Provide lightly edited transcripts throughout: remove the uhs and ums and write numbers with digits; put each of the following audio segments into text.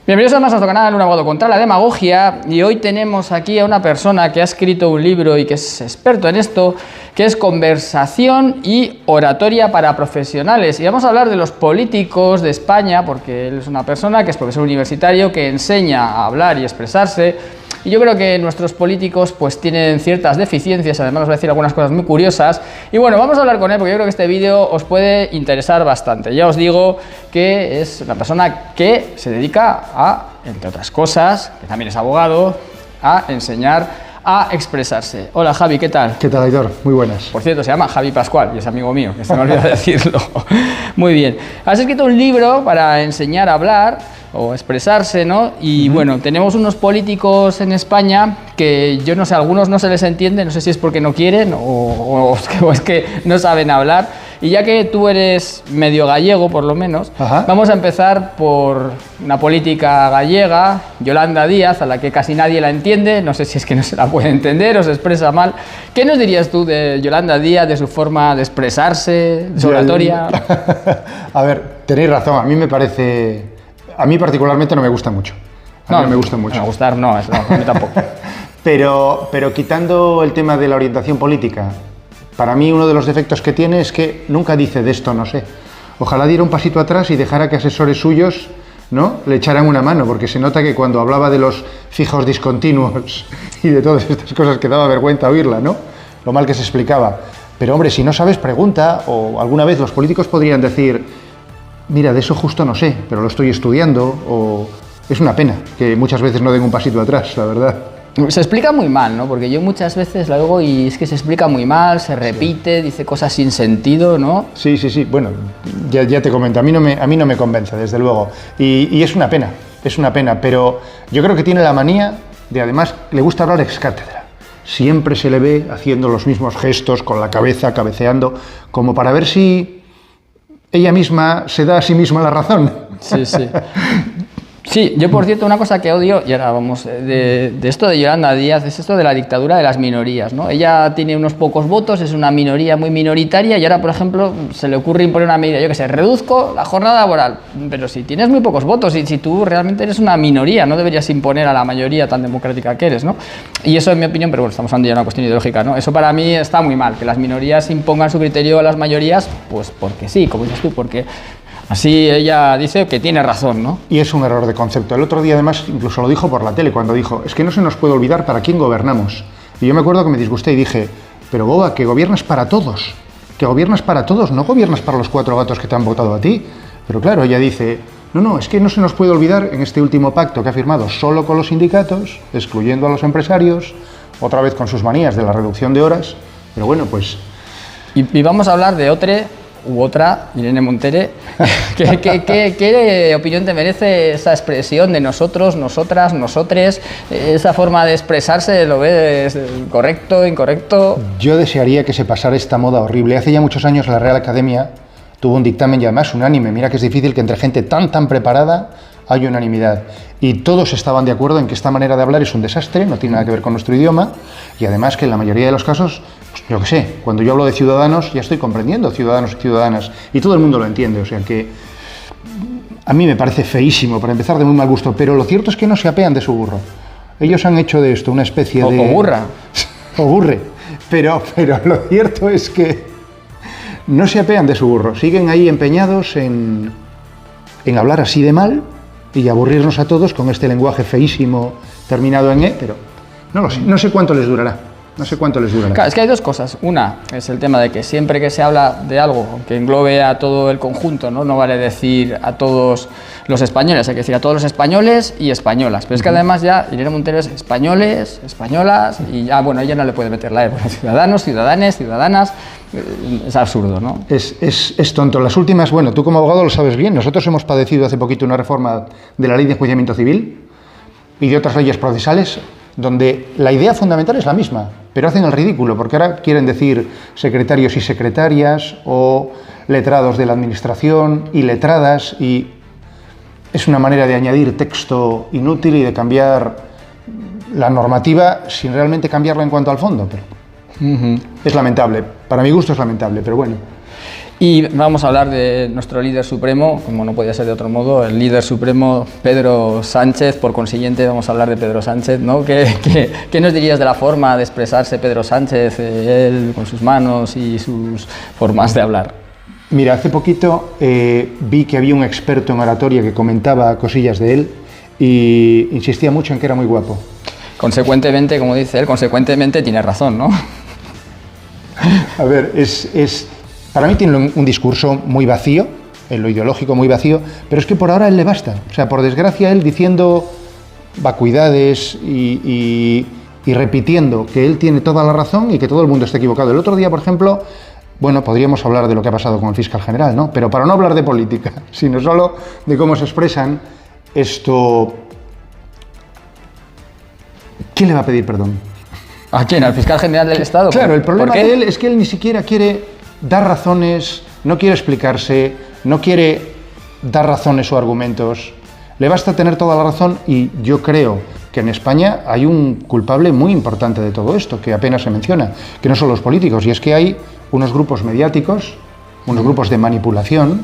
Bienvenidos a nuestro canal, Un abogado contra la demagogia, y hoy tenemos aquí a una persona que ha escrito un libro y que es experto en esto, que es Conversación y oratoria para profesionales, y vamos a hablar de los políticos de España, porque él es una persona que es profesor universitario, que enseña a hablar y expresarse. Y yo creo que nuestros políticos pues tienen ciertas deficiencias, además os voy a decir algunas cosas muy curiosas. Y bueno, vamos a hablar con él porque yo creo que este vídeo os puede interesar bastante. Ya os digo que es una persona que se dedica a, entre otras cosas, que también es abogado, a enseñar a expresarse. Hola Javi, ¿qué tal? ¿Qué tal, Aitor? Muy buenas. Por cierto, se llama Javi Pascual y es amigo mío, que se me olvidó decirlo. Muy bien. Has escrito un libro para enseñar a hablar o expresarse, ¿no? Y bueno, tenemos unos políticos en España que yo no sé, a algunos no se les entiende, no sé si es porque no quieren o es que no saben hablar. Y ya que tú eres medio gallego, por lo menos, vamos a empezar por una política gallega, Yolanda Díaz, a la que casi nadie la entiende, no sé si es que no se la puede entender o se expresa mal. ¿Qué nos dirías tú de Yolanda Díaz, de su forma de expresarse, de su oratoria? A ver, tenéis razón, a mí me parece... A mí particularmente no me gusta mucho. A mí no me gusta mucho. No, gustar no, a mí tampoco. Pero quitando el tema de la orientación política, para mí uno de los defectos que tiene es que nunca dice de esto no sé. Ojalá diera un pasito atrás y dejara que asesores suyos, ¿no?, le echaran una mano, porque se nota que cuando hablaba de los fijos discontinuos y de todas estas cosas que daba vergüenza oírla, ¿no?, lo mal que se explicaba. Pero hombre, si no sabes, pregunta, o alguna vez los políticos podrían decir: mira, de eso justo no sé, pero lo estoy estudiando, o... Es una pena que muchas veces no den un pasito atrás, la verdad. Se explica muy mal, ¿no? Porque yo muchas veces lo oigo y es que se explica muy mal, se repite, dice cosas sin sentido, ¿no? Sí. Bueno, ya te comento, a mí no me convence, desde luego. Y es una pena, pero yo creo que tiene la manía de, además, le gusta hablar ex cátedra. Siempre se le ve haciendo los mismos gestos, con la cabeza, cabeceando, como para ver si ella misma se da a sí misma la razón. Sí. Sí, yo por cierto una cosa que odio, y ahora vamos, de esto de Yolanda Díaz, es esto de la dictadura de las minorías, ¿no? Ella tiene unos pocos votos, es una minoría muy minoritaria y ahora, por ejemplo, se le ocurre imponer una medida, yo qué sé, reduzco la jornada laboral, pero si tienes muy pocos votos y si tú realmente eres una minoría, no deberías imponer a la mayoría tan democrática que eres, ¿no? Y eso en mi opinión, pero bueno, estamos hablando ya de una cuestión ideológica, ¿no? Eso para mí está muy mal, que las minorías impongan su criterio a las mayorías, pues porque sí, como dices tú, porque... Así ella dice que tiene razón, ¿no? Y es un error de concepto. El otro día, además, incluso lo dijo por la tele, cuando dijo: es que no se nos puede olvidar para quién gobernamos. Y yo me acuerdo que me disgusté y dije: pero Boba, que gobiernas para todos. Que gobiernas para todos, no gobiernas para los 4 gatos que te han votado a ti. Pero claro, ella dice: no, es que no se nos puede olvidar en este último pacto que ha firmado solo con los sindicatos, excluyendo a los empresarios, otra vez con sus manías de la reducción de horas. Pero bueno, pues... Y vamos a hablar de otra, Irene Montero. ¿Qué opinión te merece esa expresión de nosotros, nosotras, nosotres? ¿Esa forma de expresarse lo ves correcto, incorrecto? Yo desearía que se pasara esta moda horrible. Hace ya muchos años la Real Academia tuvo un dictamen, y además unánime. Mira que es difícil que entre gente tan preparada haya unanimidad. Y todos estaban de acuerdo en que esta manera de hablar es un desastre, no tiene nada que ver con nuestro idioma, y además que en la mayoría de los casos, pues, yo qué sé, cuando yo hablo de ciudadanos ya estoy comprendiendo ciudadanos y ciudadanas, y todo el mundo lo entiende, o sea que a mí me parece feísimo, para empezar, de muy mal gusto, pero lo cierto es que no se apean de su burro. Ellos han hecho de esto una especie de... O burra. O burre, pero lo cierto es que no se apean de su burro, siguen ahí empeñados en hablar así de mal y aburrirnos a todos con este lenguaje feísimo terminado en E, pero no lo sé, no sé cuánto les durará. Claro, es que hay dos cosas. Una es el tema de que siempre que se habla de algo que englobe a todo el conjunto, no vale decir a todos los españoles, hay que decir a todos los españoles y españolas. Pero es que además ya Irene Montero es españoles, españolas, y ya, bueno, ella no le puede meter la E, ciudadanos, ciudadanes, ciudadanas. Es absurdo, ¿no? Es tonto. Las últimas, bueno, tú como abogado lo sabes bien, nosotros hemos padecido hace poquito una reforma de la ley de enjuiciamiento civil y de otras leyes procesales, donde la idea fundamental es la misma, pero hacen el ridículo, porque ahora quieren decir secretarios y secretarias, o letrados de la administración y letradas, y es una manera de añadir texto inútil y de cambiar la normativa sin realmente cambiarla en cuanto al fondo. Pero es lamentable, para mi gusto es lamentable, pero bueno. Y vamos a hablar de nuestro líder supremo, como no podía ser de otro modo, el líder supremo Pedro Sánchez. Por consiguiente vamos a hablar de Pedro Sánchez, ¿no? ¿Qué nos dirías de la forma de expresarse Pedro Sánchez, él con sus manos y sus formas de hablar? Mira, hace poquito vi que había un experto en oratoria que comentaba cosillas de él y insistía mucho en que era muy guapo. Consecuentemente, como dice él, consecuentemente tiene razón, ¿no? A ver, para mí tiene un discurso muy vacío, en lo ideológico muy vacío, pero es que por ahora a él le basta. O sea, por desgracia, él diciendo vacuidades y repitiendo que él tiene toda la razón y que todo el mundo está equivocado. El otro día, por ejemplo, bueno, podríamos hablar de lo que ha pasado con el fiscal general, ¿no? Pero para no hablar de política, sino solo de cómo se expresan, ¿quién le va a pedir perdón? ¿A quién? ¿Al fiscal general del Estado? Claro, el problema de él es que él ni siquiera quiere dar razones, no quiere explicarse, no quiere dar razones o argumentos. Le basta tener toda la razón y yo creo que en España hay un culpable muy importante de todo esto, que apenas se menciona, que no son los políticos, y es que hay unos grupos mediáticos, unos grupos de manipulación,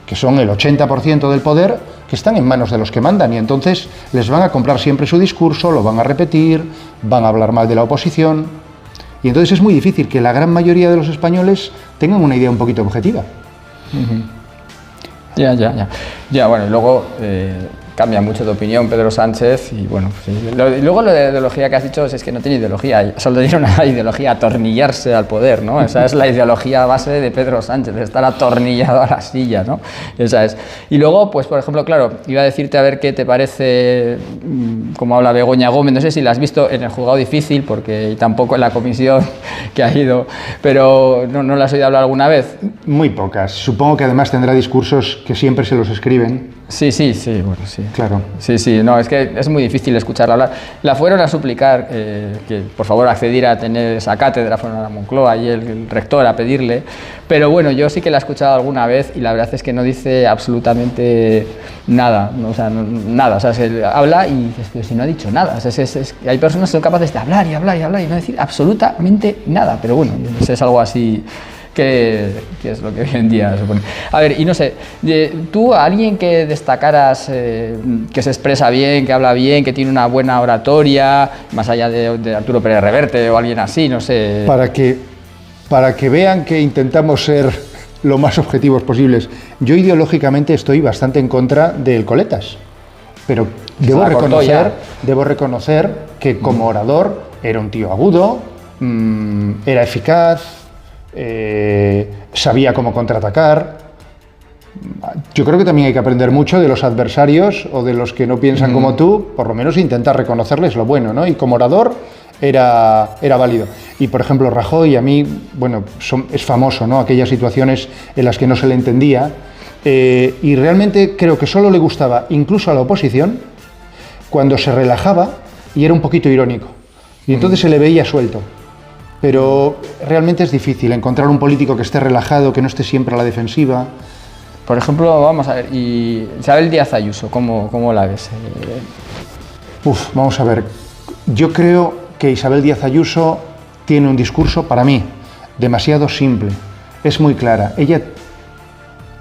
que son el 80% del poder, que están en manos de los que mandan, y entonces les van a comprar siempre su discurso, lo van a repetir, van a hablar mal de la oposición, y entonces es muy difícil que la gran mayoría de los españoles tengan una idea un poquito objetiva. Ya, bueno, y luego cambia mucho de opinión Pedro Sánchez y bueno, sí. Y luego lo de ideología que has dicho es que no tiene ideología, solo tiene una ideología, atornillarse al poder, ¿no? Esa es la ideología base de Pedro Sánchez, de estar atornillado a la silla, ¿no? Esa es. Y luego, pues por ejemplo, claro, iba a decirte a ver qué te parece, como habla Begoña Gómez, no sé si la has visto en el juzgado difícil, porque tampoco en la comisión que ha ido, pero ¿no la has oído hablar alguna vez? Muy pocas. Supongo que además tendrá discursos que siempre se los escriben. Sí, bueno, sí. Claro. Sí, no, es que es muy difícil escucharla hablar. La fueron a suplicar que por favor accediera a tener esa cátedra, fueron a la Moncloa y el rector a pedirle, pero bueno, yo sí que la he escuchado alguna vez y la verdad es que no dice absolutamente nada, ¿no? O sea, nada, o sea, se habla y dices, pero si no ha dicho nada, o sea, hay personas que son capaces de hablar y no decir absolutamente nada, pero bueno, es algo así que es lo que hoy en día se supone. A ver, y no sé, tú a alguien que destacaras, que se expresa bien, que habla bien, que tiene una buena oratoria, más allá de Arturo Pérez Reverte o alguien así, no sé. Para que vean que intentamos ser lo más objetivos posibles. Yo ideológicamente estoy bastante en contra del Coletas, pero debo reconocer que como orador era un tío agudo, era eficaz, sabía cómo contraatacar. Yo creo que también hay que aprender mucho de los adversarios o de los que no piensan como tú, por lo menos intentar reconocerles lo bueno, ¿no? Y como orador era válido. Y por ejemplo Rajoy, a mí, bueno, es famoso, ¿no? Aquellas situaciones en las que no se le entendía, y realmente creo que solo le gustaba, incluso a la oposición, cuando se relajaba y era un poquito irónico. Y entonces se le veía suelto. Pero realmente es difícil encontrar un político que esté relajado, que no esté siempre a la defensiva. Por ejemplo, vamos a ver, y Isabel Díaz Ayuso, ¿cómo la ves? Vamos a ver, yo creo que Isabel Díaz Ayuso tiene un discurso, para mí, demasiado simple. Es muy clara. Ella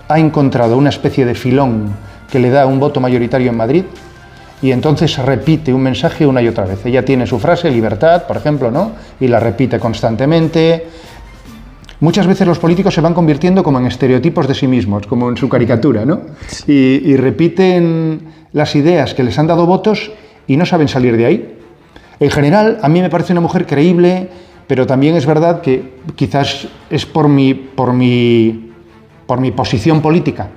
ha encontrado una especie de filón que le da un voto mayoritario en Madrid, y entonces repite un mensaje una y otra vez. Ella tiene su frase, libertad, por ejemplo, ¿no? Y la repite constantemente. Muchas veces los políticos se van convirtiendo como en estereotipos de sí mismos, como en su caricatura, ¿no? Y repiten las ideas que les han dado votos y no saben salir de ahí. En general, a mí me parece una mujer creíble, pero también es verdad que quizás es por mi posición política.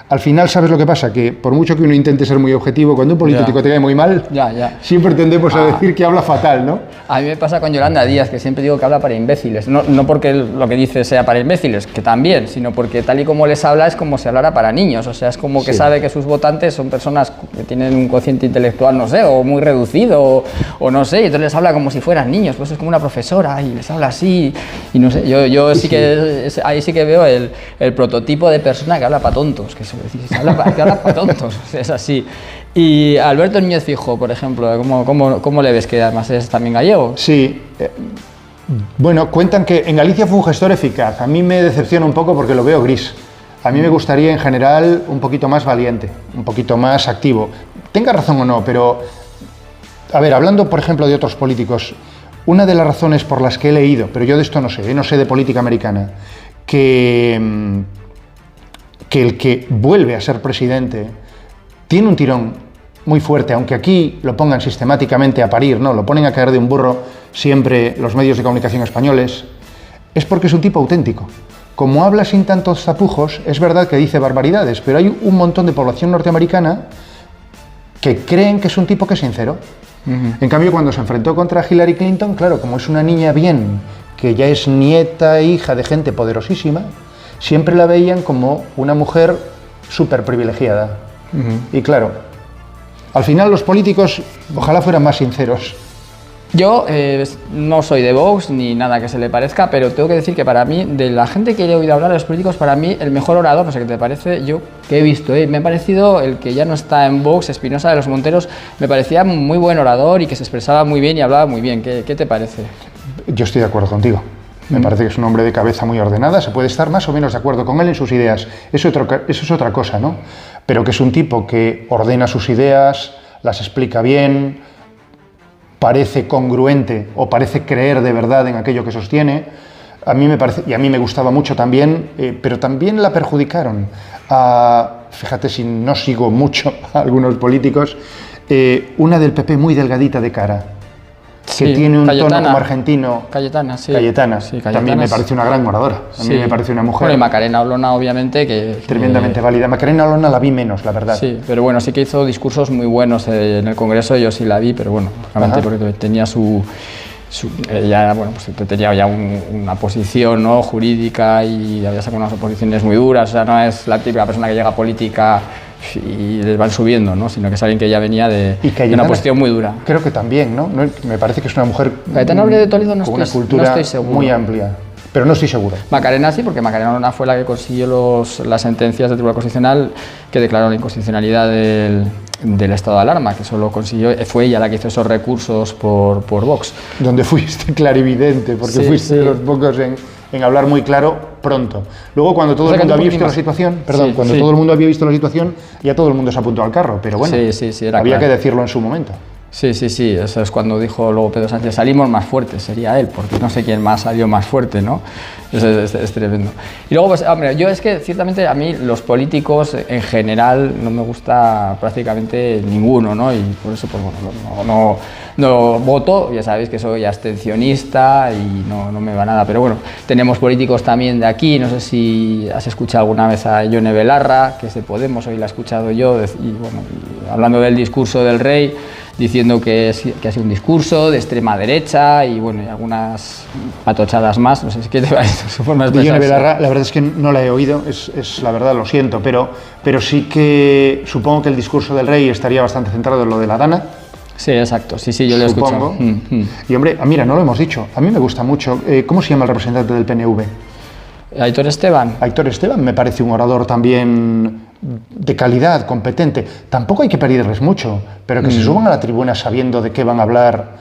Al final, ¿sabes lo que pasa? Que por mucho que uno intente ser muy objetivo, cuando un político te cae muy mal, siempre tendemos a decir que habla fatal, ¿no? A mí me pasa con Yolanda Díaz, que siempre digo que habla para imbéciles. No porque lo que dice sea para imbéciles, que también, sino porque tal y como les habla es como si hablara para niños. O sea, es como que sabe que sus votantes son personas que tienen un cociente intelectual, no sé, o muy reducido, o no sé, y entonces les habla como si fueran niños. Pues es como una profesora y les habla así. Y no sé, yo sí que ahí sí que veo el prototipo de persona que habla para tontos, que habla para tontos, es así. Y Alberto Núñez Feijóo, por ejemplo, ¿cómo le ves? Que además es también gallego. Sí, Bueno, cuentan que en Galicia fue un gestor eficaz. A mí me decepciona un poco porque lo veo gris. A mí me gustaría, en general, un poquito más valiente, un poquito más activo. Tenga razón o no, pero... A ver, hablando, por ejemplo, de otros políticos, una de las razones por las que he leído, pero yo de esto no sé de política americana, que el que vuelve a ser presidente tiene un tirón muy fuerte, aunque aquí lo pongan sistemáticamente a parir, ¿no? Lo ponen a caer de un burro siempre los medios de comunicación españoles, es porque es un tipo auténtico. Como habla sin tantos tapujos, es verdad que dice barbaridades, pero hay un montón de población norteamericana que creen que es un tipo que es sincero. En cambio, cuando se enfrentó contra Hillary Clinton, claro, como es una niña bien, que ya es nieta e hija de gente poderosísima, siempre la veían como una mujer súper privilegiada. Y claro, al final los políticos ojalá fueran más sinceros. Yo no soy de Vox ni nada que se le parezca, pero tengo que decir que para mí, de la gente que he oído hablar de los políticos, para mí el mejor orador, no sé qué te parece, yo que he visto, me ha parecido el que ya no está en Vox, Espinosa de los Monteros, me parecía muy buen orador y que se expresaba muy bien y hablaba muy bien. ¿Qué te parece? Yo estoy de acuerdo contigo. Me parece que es un hombre de cabeza muy ordenada, se puede estar más o menos de acuerdo con él en sus ideas, eso es otra cosa, ¿no? Pero que es un tipo que ordena sus ideas, las explica bien, parece congruente o parece creer de verdad en aquello que sostiene. A mí me parece, y a mí me gustaba mucho también, pero también la perjudicaron. Fíjate si no sigo mucho a algunos políticos, una del PP muy delgadita de cara, que tiene un Cayetana, tono como argentino. Cayetana, sí. Cayetana. Sí, También me parece una gran oradora. A mí me parece una mujer... Bueno, y Macarena Olona, obviamente, que... Tremendamente válida. Macarena Olona la vi menos, la verdad. Sí, pero bueno, sí que hizo discursos muy buenos en el Congreso, yo sí la vi, pero bueno, realmente porque tenía ella, bueno, pues tenía ya una posición, ¿no?, jurídica, y había sacado unas oposiciones muy duras, o sea, no es la típica persona que llega a política y les van subiendo, ¿no?, sino que es alguien que ya venía de una posición muy dura. Creo que también, ¿no? Me parece que es una mujer Cayetana Olona de Toledo con una cultura muy amplia, pero no estoy seguro. Macarena sí, porque Macarena Olona fue la que consiguió las sentencias del Tribunal Constitucional que declaró la inconstitucionalidad del estado de alarma, que eso lo consiguió, fue ella la que hizo esos recursos por Vox. Donde fuiste clarividente, porque fuiste de los pocos en hablar muy claro pronto. Luego, cuando todo el mundo había visto la situación, todo el mundo había visto la situación, ya todo el mundo se apuntó al carro, pero bueno, había que decirlo en su momento. Sí, eso es cuando dijo luego Pedro Sánchez, salimos más fuertes, sería él, porque no sé quién más salió más fuerte, ¿no? Es tremendo. Y luego, pues, hombre, yo es que ciertamente a mí los políticos en general no me gusta prácticamente ninguno, ¿no? Y por eso, pues bueno, no voto, ya sabéis que soy abstencionista y no me va nada, pero bueno, tenemos políticos también de aquí, no sé si has escuchado alguna vez a Yone Belarra, que es de Podemos, hoy la he escuchado yo, y bueno, hablando del discurso del rey, diciendo que ha sido un discurso de extrema derecha y bueno, y algunas patochadas más, no sé si qué te parece su forma de expresarse. Yone Belarra, la verdad es que no la he oído, es la verdad, lo siento, pero sí que supongo que el discurso del rey estaría bastante centrado en lo de la Dana. Sí, exacto, sí, yo lo he escuchado. Y hombre, mira, no lo hemos dicho, a mí me gusta mucho, ¿cómo se llama el representante del PNV? Aitor Esteban. Aitor Esteban me parece un orador también de calidad, competente. Tampoco hay que pedirles mucho, pero que se suban a la tribuna sabiendo de qué van a hablar,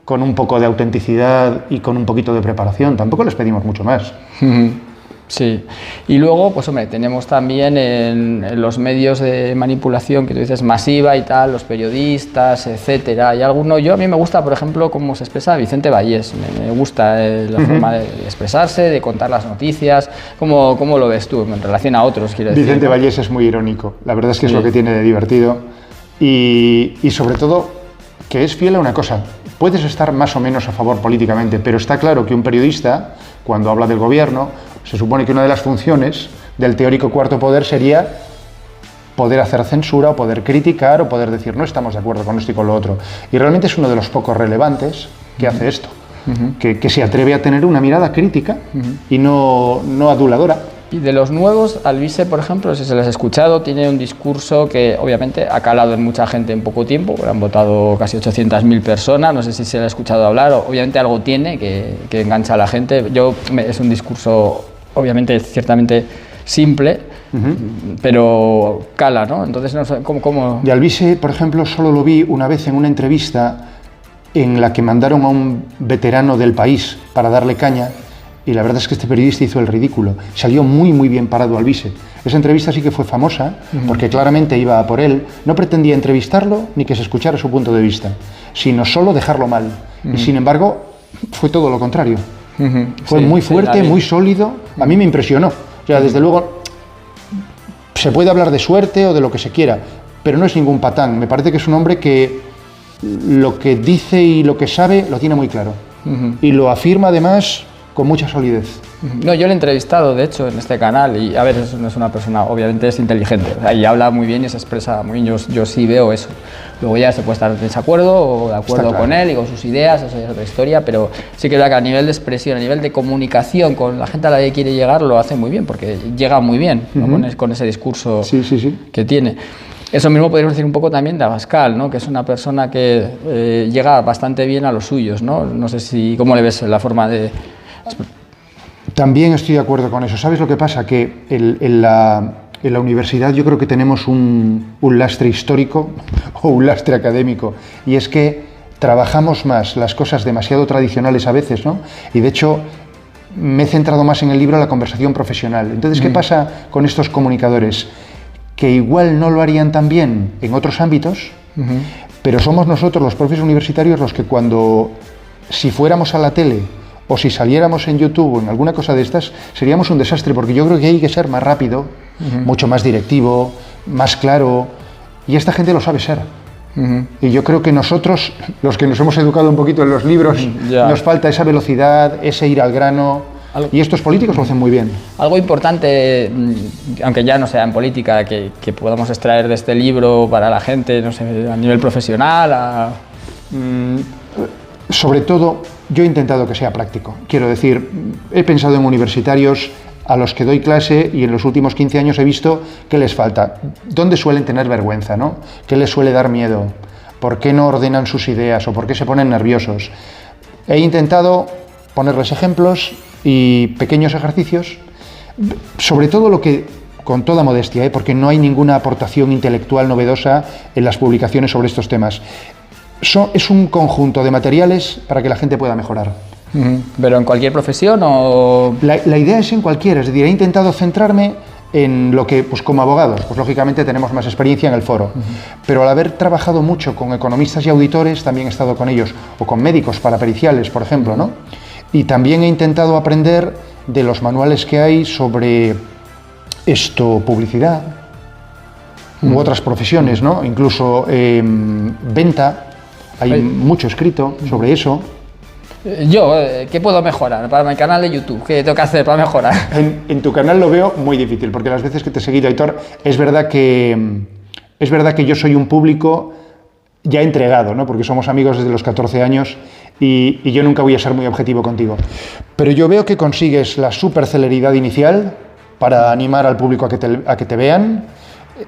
con un poco de autenticidad y con un poquito de preparación. Tampoco les pedimos mucho más. Sí, y luego, pues hombre, tenemos también en los medios de manipulación que tú dices masiva y tal, los periodistas, etcétera. Y a mí me gusta, por ejemplo, cómo se expresa Vicente Vallés. Me gusta la forma de expresarse, de contar las noticias. ¿Cómo lo ves tú en relación a otros, quiero decir? Vicente Vallés es muy irónico. La verdad es que es lo que tiene de divertido. Y sobre todo, que es fiel a una cosa. Puedes estar más o menos a favor políticamente, pero está claro que un periodista, cuando habla del gobierno, se supone que una de las funciones del teórico cuarto poder sería poder hacer censura o poder criticar o poder decir no estamos de acuerdo con esto y con lo otro. Y realmente es uno de los pocos relevantes que hace esto, que se atreve a tener una mirada crítica y no aduladora. Y de los nuevos, Alvise, por ejemplo, si se les ha escuchado, tiene un discurso que obviamente ha calado en mucha gente en poco tiempo, han votado casi 800.000 personas, no sé si se le ha escuchado hablar, obviamente algo tiene que engancha a la gente. Es un discurso, obviamente, ciertamente simple, pero cala, ¿no? Entonces, no sé, ¿cómo...? Y Alvise, por ejemplo, solo lo vi una vez en una entrevista en la que mandaron a un veterano del país para darle caña, y la verdad es que este periodista hizo el ridículo. Salió muy, muy bien parado Alvise. Esa entrevista sí que fue famosa, porque claramente iba a por él. No pretendía entrevistarlo ni que se escuchara su punto de vista, sino solo dejarlo mal. Y sin embargo, fue todo lo contrario. Fue muy fuerte, muy sólido. A mí me impresionó. O sea, desde luego, se puede hablar de suerte o de lo que se quiera, pero no es ningún patán. Me parece que es un hombre que lo que dice y lo que sabe lo tiene muy claro. Y lo afirma además con mucha solidez. No, yo le he entrevistado, de hecho, en este canal, y a ver, no es una persona, obviamente es inteligente, o sea, y habla muy bien y se expresa muy bien, yo sí veo eso. Luego ya se puede estar en desacuerdo o de acuerdo con él y con sus ideas, eso es otra historia, pero sí que es verdad que a nivel de expresión, a nivel de comunicación con la gente a la que quiere llegar, lo hace muy bien, porque llega muy bien, ¿no? Con ese discurso que tiene. Eso mismo podríamos decir un poco también de Abascal, ¿no? Que es una persona que llega bastante bien a los suyos, ¿no? No sé si, ¿cómo le ves la forma de...? También estoy de acuerdo con eso. ¿Sabes lo que pasa? Que en la universidad yo creo que tenemos un lastre histórico o un lastre académico, y es que trabajamos más las cosas demasiado tradicionales a veces, ¿no? Y de hecho me he centrado más en el libro la conversación profesional. Entonces, ¿qué pasa con estos comunicadores? Que igual no lo harían tan bien en otros ámbitos, pero somos nosotros los profes universitarios los que si fuéramos a la tele o si saliéramos en YouTube o en alguna cosa de estas, seríamos un desastre, porque yo creo que hay que ser más rápido, mucho más directivo, más claro, y esta gente lo sabe ser. Y yo creo que nosotros, los que nos hemos educado un poquito en los libros, nos falta esa velocidad, ese ir al grano, y estos políticos lo hacen muy bien. Algo importante, aunque ya no sea en política, que podamos extraer de este libro para la gente, no sé, a nivel profesional, Sobre todo, yo he intentado que sea práctico. Quiero decir, he pensado en universitarios a los que doy clase y en los últimos 15 años he visto qué les falta, dónde suelen tener vergüenza, ¿no? ¿Qué les suele dar miedo? ¿Por qué no ordenan sus ideas o por qué se ponen nerviosos? He intentado ponerles ejemplos y pequeños ejercicios, sobre todo lo que, con toda modestia, porque no hay ninguna aportación intelectual novedosa en las publicaciones sobre estos temas. Es un conjunto de materiales para que la gente pueda mejorar. ¿Pero en cualquier profesión o...? La idea es en cualquiera, es decir, he intentado centrarme en lo que, pues como abogados, pues lógicamente tenemos más experiencia en el foro, pero al haber trabajado mucho con economistas y auditores, también he estado con ellos, o con médicos parapericiales, por ejemplo, ¿no? Y también he intentado aprender de los manuales que hay sobre publicidad, u otras profesiones, ¿no? Incluso venta. Hay mucho escrito sobre eso. Yo, ¿qué puedo mejorar para mi canal de YouTube? ¿Qué tengo que hacer para mejorar? En tu canal lo veo muy difícil, porque las veces que te he seguido, Aitor, es verdad que yo soy un público ya entregado, ¿no? Porque somos amigos desde los 14 años y yo nunca voy a ser muy objetivo contigo. Pero yo veo que consigues la superceleridad inicial para animar al público a que te vean,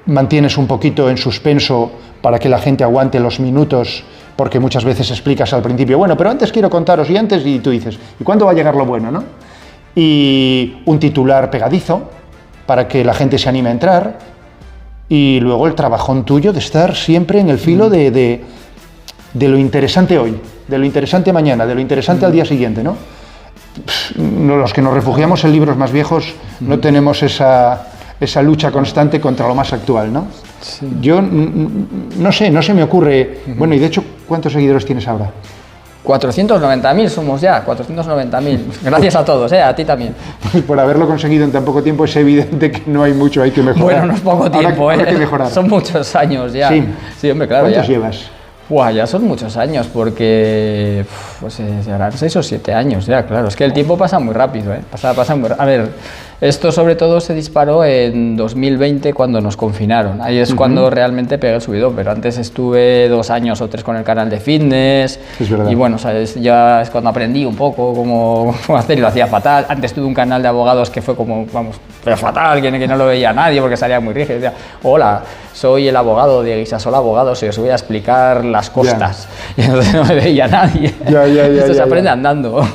mantienes un poquito en suspenso para que la gente aguante los minutos, porque muchas veces explicas al principio, bueno, pero antes quiero contaros, y tú dices, ¿y cuándo va a llegar lo bueno, no? Y un titular pegadizo, para que la gente se anime a entrar, y luego el trabajón tuyo de estar siempre en el filo de lo interesante hoy, de lo interesante mañana, de lo interesante al día siguiente, ¿no? Los que nos refugiamos en libros más viejos no tenemos esa lucha constante contra lo más actual, ¿no? Sí. Yo no se me ocurre... Bueno, y de hecho, ¿cuántos seguidores tienes ahora? 490.000 somos ya, 490.000. Gracias a todos, a ti también. Pues por haberlo conseguido en tan poco tiempo es evidente que no hay mucho, hay que mejorar. Bueno, no es poco tiempo, Ahora hay que mejorar. Son muchos años ya. Sí, hombre, claro. ¿Cuántos llevas? Ya son muchos años, porque pues se harán 6 o 7 años ya, claro. Es que el tiempo pasa muy rápido, pasa muy rápido. A ver, esto sobre todo se disparó en 2020 cuando nos confinaron. Ahí es cuando realmente pegué el subidón, pero antes estuve 2 años o 3 con el canal de fitness. Es verdad. Y bueno, ¿sabes? Ya es cuando aprendí un poco cómo hacer y lo hacía fatal. Antes tuve un canal de abogados que fue como, vamos, pero fatal, que no lo veía nadie porque salía muy rígido. Decía, hola, soy el abogado de Guisasola Abogados y os voy a explicar las costas. Y entonces no me veía nadie. Esto se aprende andando.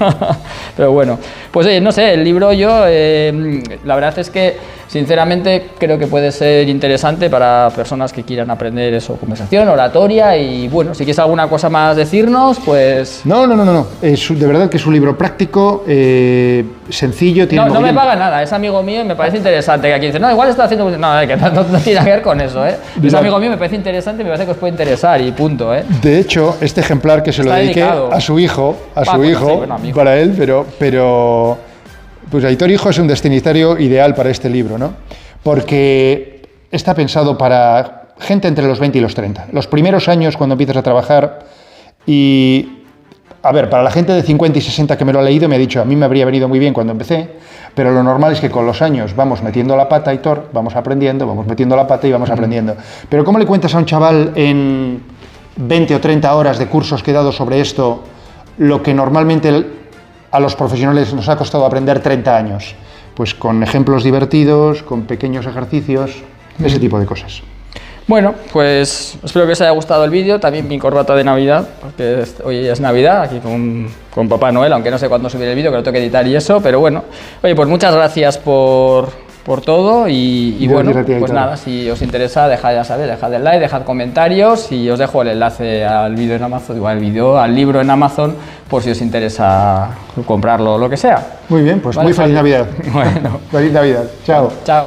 Pero bueno, pues no sé, el libro yo, la verdad es que sinceramente creo que puede ser interesante para personas que quieran aprender eso, conversación, oratoria y bueno, si quieres alguna cosa más decirnos, pues... No. De verdad que es un libro práctico, sencillo. Tiene No me paga nada, es amigo mío y me parece interesante. Que aquí dice, no, igual está haciendo... No, que no tiene que ver con eso, ¿eh? Es amigo mío, me parece interesante y me parece que os puede interesar y punto, ¿eh? De hecho, este ejemplar que se lo dediqué a su hijo, para él, pero pues Aitor Hijo es un destinatario ideal para este libro, ¿no? Porque está pensado para gente entre los 20 y los 30. Los primeros años cuando empiezas a trabajar y... A ver, para la gente de 50 y 60 que me lo ha leído me ha dicho, a mí me habría venido muy bien cuando empecé, pero lo normal es que con los años vamos metiendo la pata, Aitor, vamos aprendiendo, vamos metiendo la pata y vamos aprendiendo. Pero ¿cómo le cuentas a un chaval en 20 o 30 horas de cursos que he dado sobre esto lo que normalmente a los profesionales nos ha costado aprender 30 años? Pues con ejemplos divertidos, con pequeños ejercicios, ese tipo de cosas. Bueno, pues espero que os haya gustado el vídeo, también mi corbata de Navidad, porque hoy es Navidad, aquí con Papá Noel, aunque no sé cuándo subir el vídeo, que lo tengo que editar y eso, pero bueno. Oye, pues muchas gracias por todo y bueno, pues nada, si os interesa, dejad el like, dejad comentarios y os dejo el enlace al vídeo en Amazon, al libro en Amazon, por si os interesa comprarlo o lo que sea. Muy bien, pues ¿vale? Muy feliz Navidad. Bueno. Feliz Navidad. Chao. Chao.